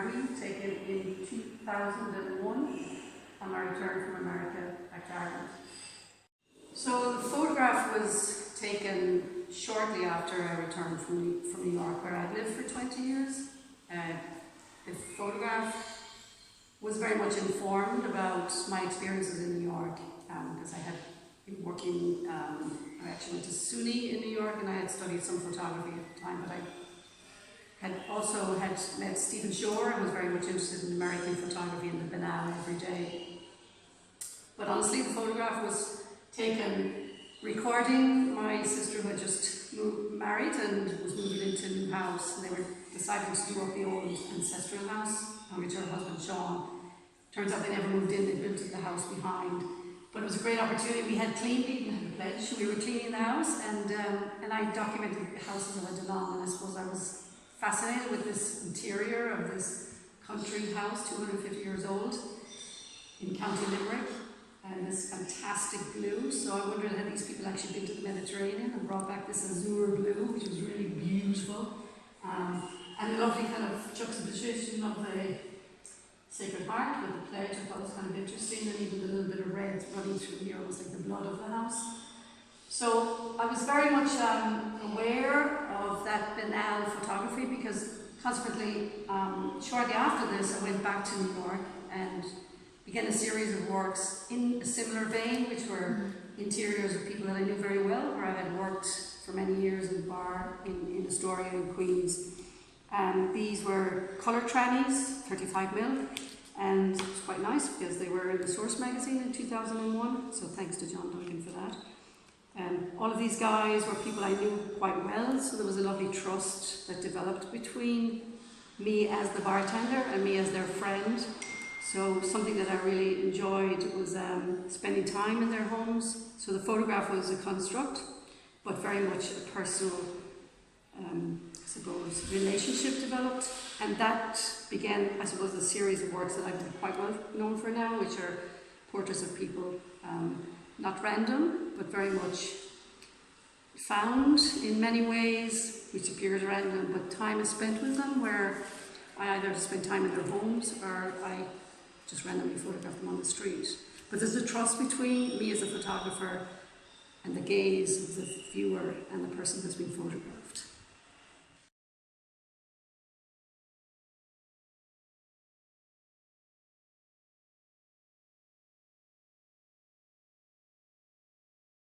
Arywee, taken in 2001 on my return from America back to Ireland. So the photograph was taken shortly after I returned from New York, where I'd lived for 20 years. The photograph was very much informed about my experiences in New York, because I had been working, I actually went to SUNY in New York and I had studied some photography at the time, but I had also met Stephen Shore and was very much interested in American photography and the banal every day. But honestly, the photograph was taken recording my sister who had just married and was moving into a new house, and they were deciding to do up the old ancestral house on which her husband Sean. Turns out they never moved in, they built the house behind. But it was a great opportunity. We had cleaned it and had a pledge. We were cleaning the house, and I documented the houses I went along, and I suppose I was fascinated with this interior of this country house, 250 years old, in County Limerick, and this fantastic blue. So I wondered, had these people actually been to the Mediterranean and brought back this azure blue, which was really beautiful, and a lovely kind of juxtaposition of the Sacred Heart with the pledge. I thought was kind of interesting, and even the little bit of red running through here, almost like the blood of the house. So I was very much aware of that banal photography, because consequently, shortly after this, I went back to New York and began a series of works in a similar vein, which were interiors of people that I knew very well, where I had worked for many years in a bar in Astoria in Queens. These were colour trannies, 35mm, and it was quite nice because they were in the Source magazine in 2001, so thanks to John Duncan for that. All of these guys were people I knew quite well, so there was a lovely trust that developed between me as the bartender and me as their friend. So something that I really enjoyed was spending time in their homes. So the photograph was a construct, but very much a personal, I suppose, relationship developed. And that began, I suppose, a series of works that I'm quite well known for now, which are portraits of people, not random, but very much found in many ways, which appears random, but time is spent with them, where I either spend time in their homes or I just randomly photograph them on the street. But there's a trust between me as a photographer and the gaze of the viewer and the person that's being photographed.